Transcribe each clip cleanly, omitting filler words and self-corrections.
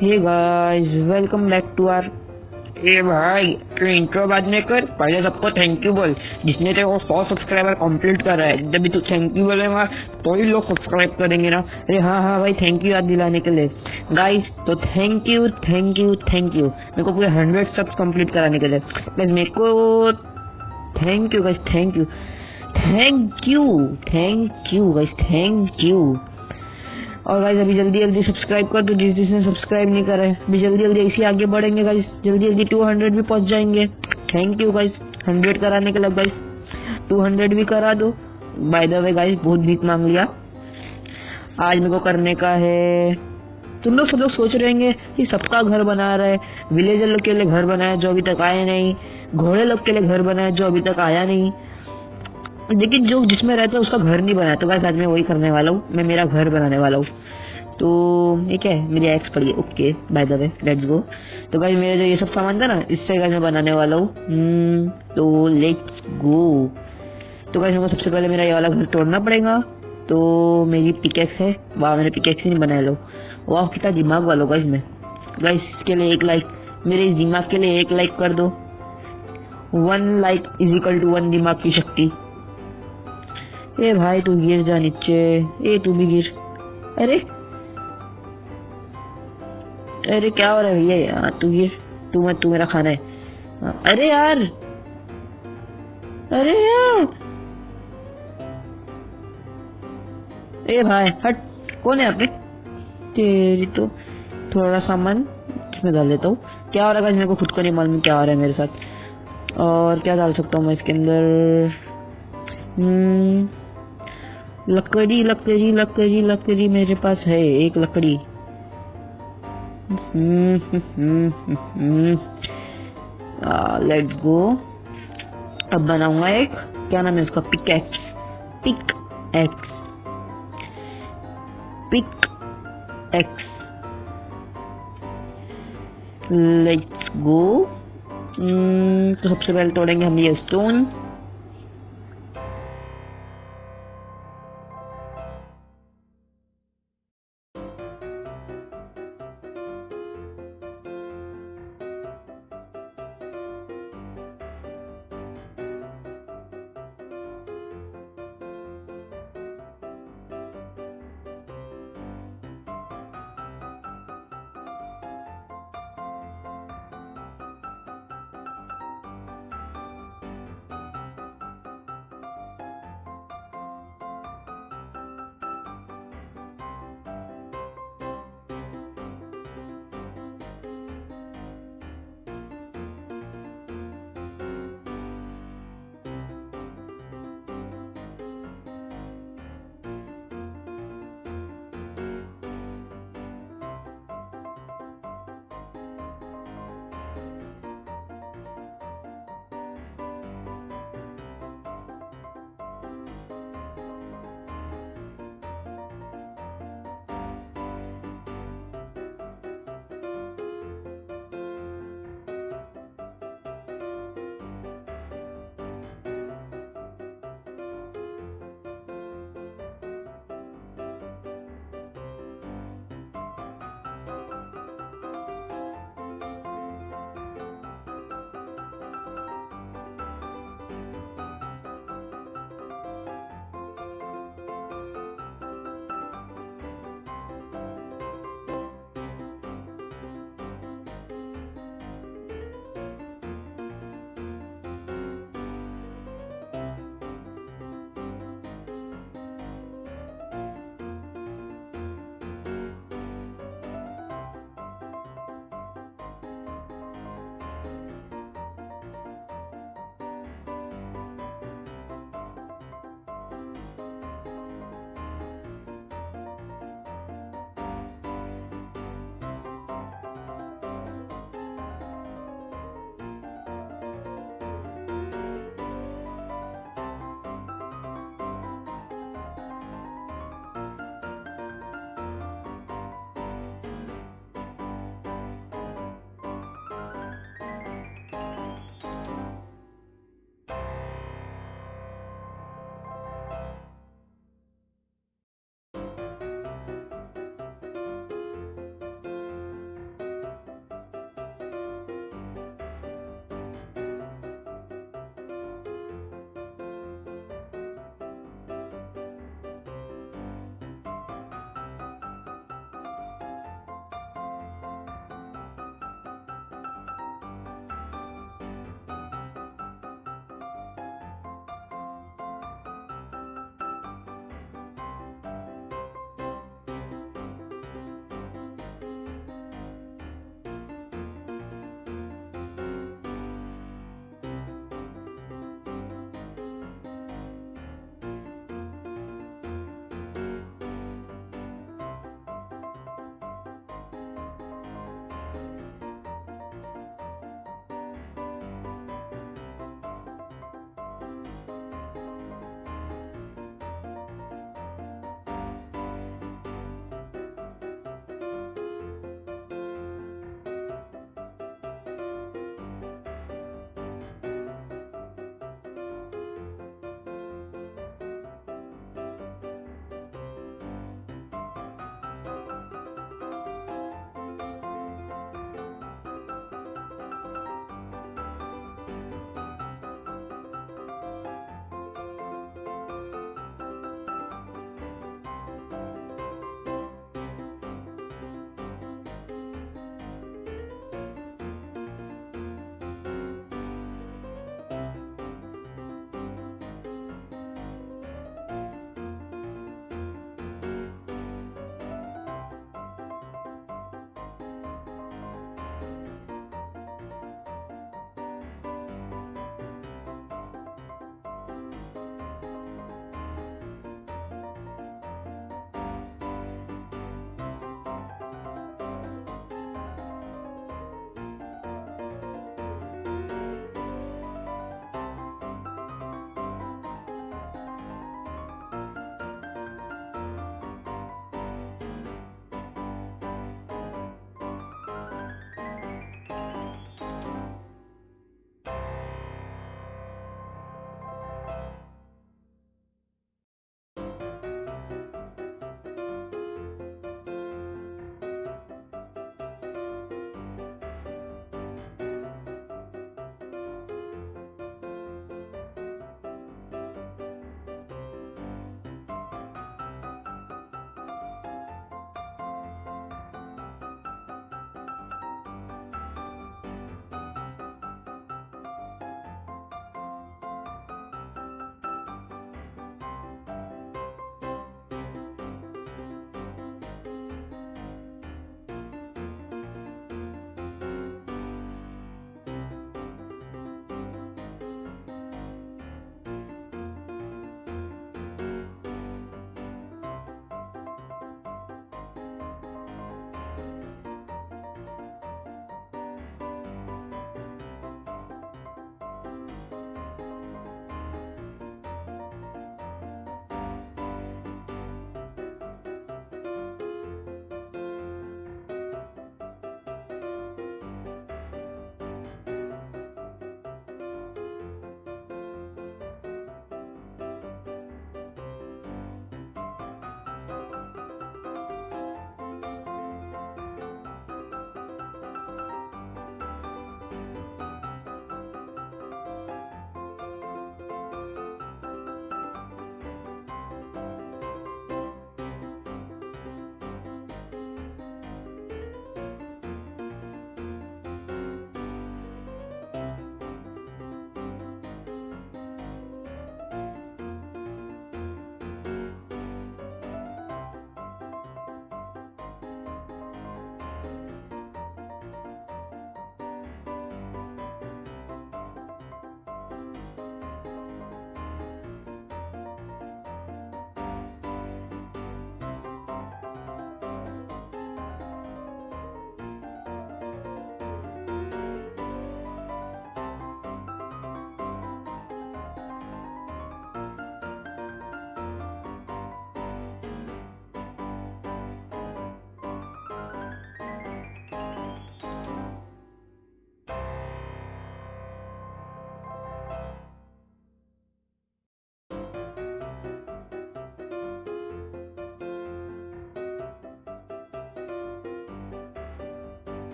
Hey guys, welcome back to our. ए भाई, तू इंट्रो बाद में कर, पहले सबको थैंक यू बोल। जिसने तेरे को 100 सब्सक्राइबर कंप्लीट करा है, जब भी तू थैंक यू बोलेगा तो ही लोग सब्सक्राइब करेंगे ना। अरे हाँ हाँ भाई, थैंक यू याद दिलाने के लिए। गाइस तो thank you thank you thank you मेरे को पूरे 100 सब्स कंप्लीट कराने के लिए। गाइस मेरे को thank you guys, thank you thank you thank you guys, thank you. और गाइस अभी जल्दी जल्दी सब्सक्राइब कर दो जिसने सब्सक्राइब नहीं करा है। अभी जल्दी जल्दी ऐसे आगे बढ़ेंगे गाइस, जल्दी जल्दी 200 भी पहुंच जाएंगे। थैंक यू गाइस 100 कराने के लिए। गाइस 200 भी करा दो। बाय द वे गाइस, बहुत भीख मांग लिया। आज मेरे को करने का है। तुम लोग सब लोग सोच रहे होंगे कि सबका घर बना रहा है, विलेजर लोग के लिए घर बनाया जो अभी तक आए नहीं, घोड़े लोग के लिए घर बनाया जो अभी तक आया नहीं, लेकिन जो जिसमें रहता है उसका घर नहीं बनाया। तो गाइस आज मैं वही करने वाला हूँ, मैं मेरा घर बनाने वाला हूँ। तो ये क्या है, मेरी एक्स पड़ी है। Okay by the way, let's go. तो गाइस मेरा जो ये सब सामान था ना, इससे गाइस मैं बनाने वाला हूँ। तो लेट्स गो। तो गाइस मेरे को सबसे पहले मेरा ये वाला घर तोड़ना पड़ेगा। तो मेरी पिकेक्स है। वाह, मैंने पिकेक्स ही नहीं बनाया। लो वाह, कितना दिमाग वाला गाइस मैं। गाइस इसके लिए एक लाइक, मेरे इस दिमाग के लिए एक लाइक कर दो। 1 लाइक इज इक्वल टू 1 दिमाग की शक्ति। ए भाई तू गिर जा नीचे। ए तू भी गिर। अरे अरे क्या हो रहा है भैया, यार तू गिर। तू मेरा खाना है। अरे यार, अरे यार, ए भाई हट। कौन है यहाँ पे? तेरी तो थोड़ा सामान इसमें डाल देता हूँ। क्या हो रहा है मेरे को खुद को नहीं मालूम क्या हो रहा है मेरे साथ। और क्या डाल सकता हूँ मैं इसके अंदर? लकड़ी लकड़ी लकड़ी लकड़ी मेरे पास है एक लकड़ी। Let's go. अब बनाऊंगा एक, क्या नाम है इसका, pickaxe. Pickaxe, pickaxe. Let's go. तो सबसे पहले तोड़ेंगे हम ये स्टोन।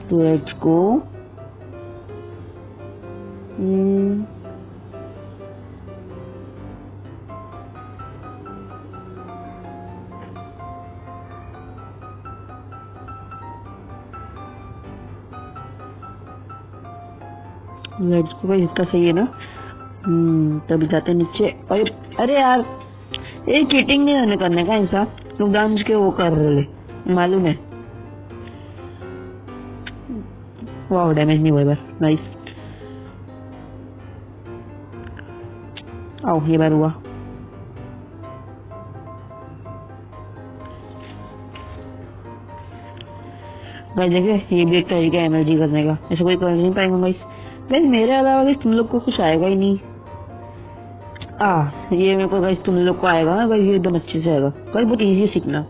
तो लेट्स गो। लेट्स गो भाई, इसका सही है ना। तभी जाते नीचे। अरे यार, ये चीटिंग नहीं होने करने का इंसान, तुम डांस के वो कर रहे मालूम है। वाह, डैमेज नहीं हुआ बार, नाइस। आओ, ये बार हुआ। भाई देखिए, ये भी एक तरीका है एमएलजी करने का, ऐसे कोई कर नहीं पाएंगे गाइस। गाइस मेरे अलावा गाइस तुम लोग को कुछ आएगा ही नहीं। ये मेरे को गाइस तुम लोग को आएगा ना गाइस, ये एकदम अच्छे से आएगा गाइस, बहुत इजी सीखना,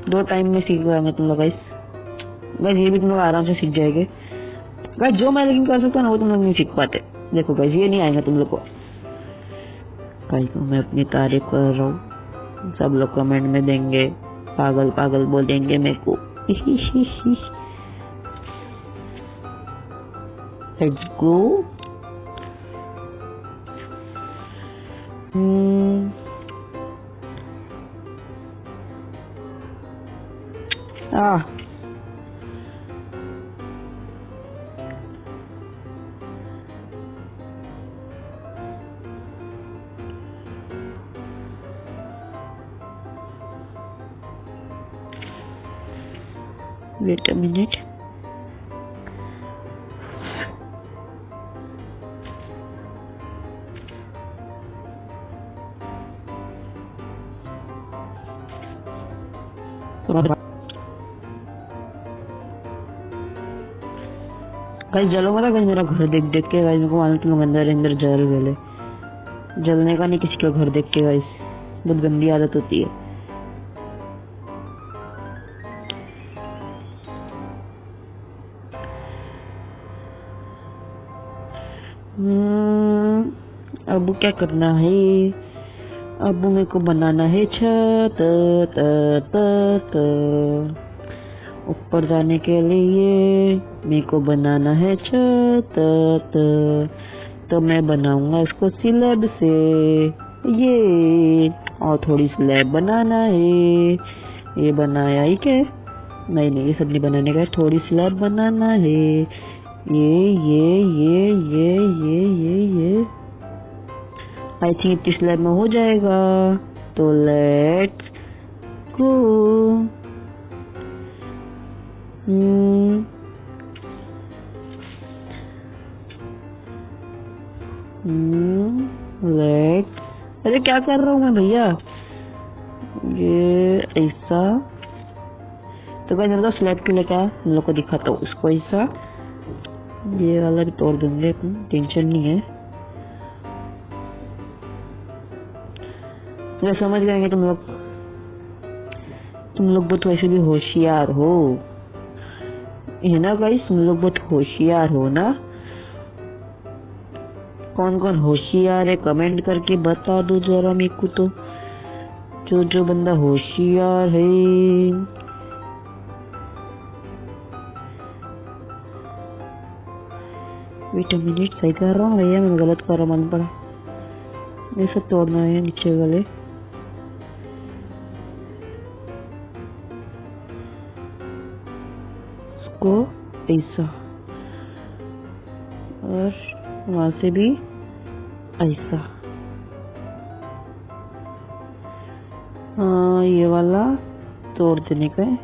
2 टाइम में सीख पाएंगे तुम लोग गाइस। गाइस ये भी तुम लोग आराम से सीख जाएंगे गाइस, जो मैं लेकिन कर सकता ना वो तुम लोग नहीं सीख पाते। देखो गाइस, ये नहीं आएगा तुम लोग को। गाइस मैं अपनी तारीफ कर रहा हूँ, सब लोग कमेंट में देंगे पागल पागल बोलेंगे मेरे को। Let's go. Wait a minute. Guys जलो मत गाइस, मेरा घर देख देख के गाइस मेरे को मालूम तुम लोग अंदर अंदर जल गए। जलने का नहीं किसी का घर देख के गाइस, बहुत गंदी आदत होती है। अब क्या करना है? अब मेरे को बनाना है छत। ऊपर जाने के लिए मेरे को बनाना है छत। तो मैं बनाऊंगा इसको स्लैब से, ये और थोड़ी स्लैब बनाना है। ये बनाया ही क्या? नहीं नहीं, ये सब नहीं बनाने का, थोड़ी स्लैब बनाना है। ये आई थिंक इतनी स्लैब में हो जाएगा। तो लेट्स गो। लेट्स, अरे क्या कर रहा हूँ मैं भैया? ये ऐसा तो क्या मेरे को स्लैब के लिए क्या हम लोग को दिखाता हूँ, उसको ऐसा ये वाला भी तोड़ देंगे, टेंशन नहीं है। तो समझ गए तुम लोग बहुत वैसे भी होशियार हो, है ना गाइस? तुम लोग बहुत होशियार हो ना? कौन कौन होशियार है कमेंट करके बता दो जरा मेरे को। तो जो बंदा होशियार है वेट अ मिनट, सही कर रहा हूँ भैया? मैं गलत कर रहा, मन पड़ा। ये सब तोड़ना है नीचे वाले। इसको ऐसा और वहां से भी ऐसा। ये वाला तोड़ देने का है।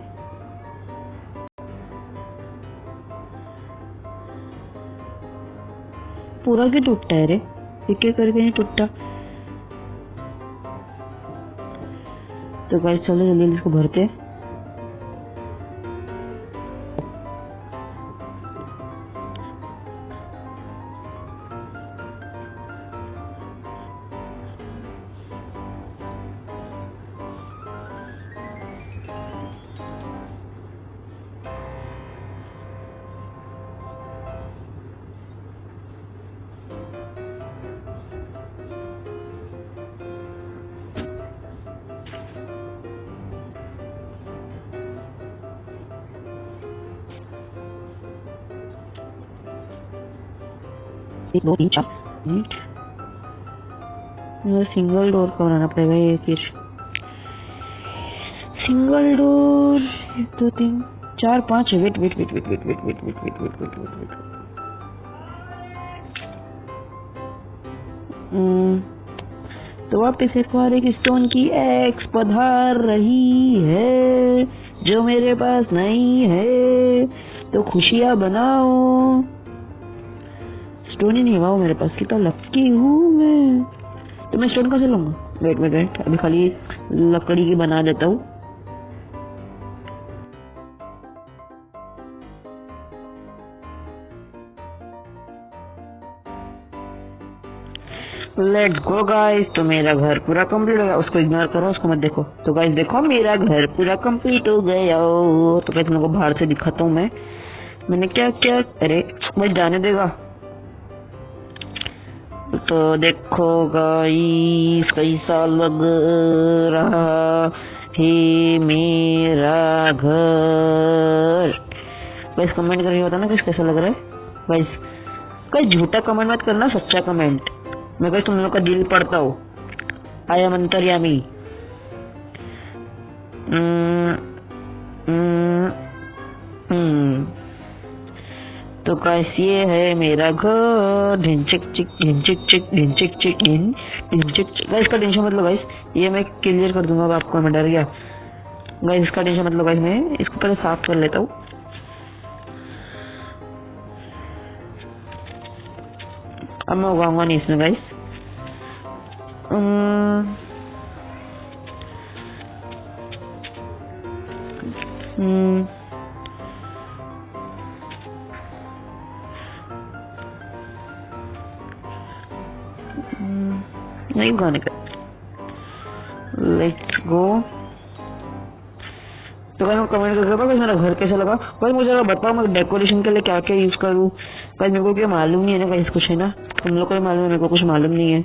पूरा क्यों टूटता है रे? एक एक करके नहीं टूटता। तो गाइस चलो जल्दी इसको भरते हैं। 1 2 3 4 सिंगल डोर का बनाना पड़ेगा ये फिर single door 1 2 3 4 5 wait wait wait wait wait wait wait wait wait wait wait wait wait तो वापस एक बार एक स्टोन की एक्स पधार रही है जो मेरे पास नहीं है, तो खुशियां बनाओ। स्टोन ही नहीं हुआ मेरे पास, कितना लकी हूँ मैं। तो मैं स्टोन कैसे लूंगा? वेट वेट वेट, अभी खाली लकड़ी की बना देता हूँ। Let's go guys. तो मेरा घर पूरा कंप्लीट हो गया, उसको इग्नोर करो, उसको मत देखो। तो गाइस देखो मेरा घर पूरा कंप्लीट हो गया। तो गाइस तुमको बाहर से दिखाता हूँ मैंने क्या क्या। अरे मैं जाने देगा। तो देखो गाइस कैसा लग रहा है मेरा घर। गाइस कमेंट करके बताना गाइस कैसा लग रहा है। गाइस गाइस झूठा कमेंट मत करना, सच्चा कमेंट। मैं गाइस तुम लोग का दिल पढ़ता हूँ। आई एम अंतर्यामी। तो गाइस ये है मेरा घर। ढिंचिक चिक ढिंचिक चिक ढिंचिक चिक ढिंचिक चिक। गाइस का टेंशन मतलब गाइस ये मैं क्लियर कर दूंगा आपको। मैं डर गया गाइस, इसका टेंशन मतलब गाइस मैं इसको पहले साफ कर लेता हूँ। अब मैं उगाऊंगा नहीं इसमें गाइस। नहीं उगाने का। Let's go. तो गाइस कमेंट करके बताओ मेरा घर कैसा लगा। गाइस मुझे बताओ मैं डेकोरेशन के लिए क्या क्या यूज करूँ। गाइस मेरे को क्या मालूम नहीं है ना गाइस, कुछ है ना, तुम लोग को मालूम है, मेरे को कुछ मालूम नहीं है।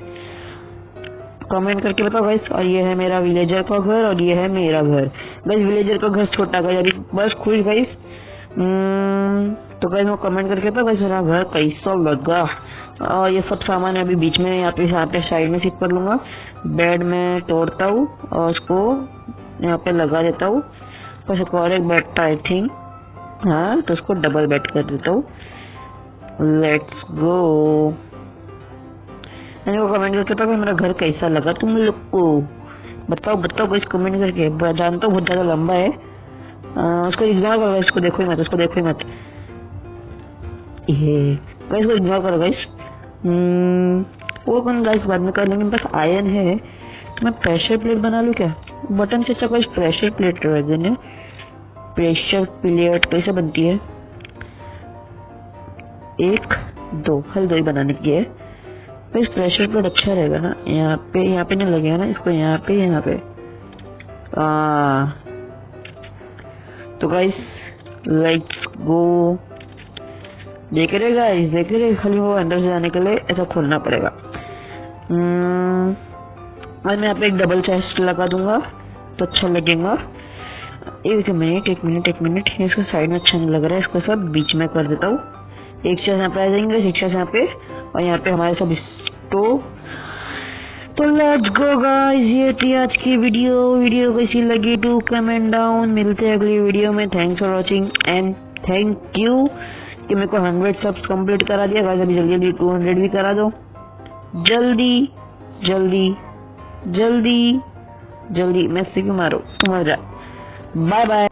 कमेंट करके बताओ गाइस। और ये है मेरा विलेजर का घर और ये है मेरा घर। गाइस विलेजर का घर छोटा का यानी बस खुश गाइस। तो गाइस मैं कमेंट करके बताओ गाइस मेरा घर कैसा लगा। और ये सब सामान अभी बीच में यहाँ पे साइड में शिफ्ट कर लूंगा। बेड में तोड़ता हूँ और उसको यहाँ पे लगा देता हूँ। बस और एक बेड था आई थिंक, हाँ, तो उसको डबल बेड कर देता हूँ। Let's go. मैंने को कमेंट करके बताओ मेरा घर कैसा लगा तुम लोग को। बताओ बताओ गाइस कमेंट करके। जानता हूँ बहुत ज्यादा लंबा है, उसको इग्नोर करो, इसको देखो ही मत, उसको देखो ही मत। ये गाइस को इग्नोर करो गाइस। वो कौन गाइस बाद में कर लेंगे। बस आयरन है तो मैं प्रेशर प्लेट बना लूँ क्या? बटन से अच्छा गाइस प्रेशर प्लेट रहेगा। प्रेशर प्लेट कैसे बनती है? 1 2 खाली 2 ही बनाने की है। तो इस प्रेशर प्लेट अच्छा रहेगा ना। यहाँ पे नहीं लगेगा ना, इसको यहाँ पे। तो गाइस लेट्स गो। देख रहे गाइस, देख रहे, खाली वो अंदर से जाने के लिए ऐसा खोलना पड़ेगा। और मैं यहाँ पे एक डबल चेस्ट लगा दूंगा तो अच्छा लगेगा। एक मिनट, इसको साइड में अच्छा नहीं लग रहा है, इसको सब बीच में कर देता हूँ। एक चेस्ट यहाँ पे आ जाएंगे, एक चेस्ट यहाँ पे, और यहाँ पे हमारे सब स्टोव। तो लेट्स गो गाइस, ये थी आज की वीडियो कैसी लगी टू कमेंट डाउन। मिलते हैं अगली वीडियो में। Thanks for watching and thank you कि मेरे को 100 सब्स कंप्लीट करा दिया गाइस। अभी जल्दी 200 भी करा दो, जल्दी। मैं सिक्योर मारो, समझ रहा। Bye bye.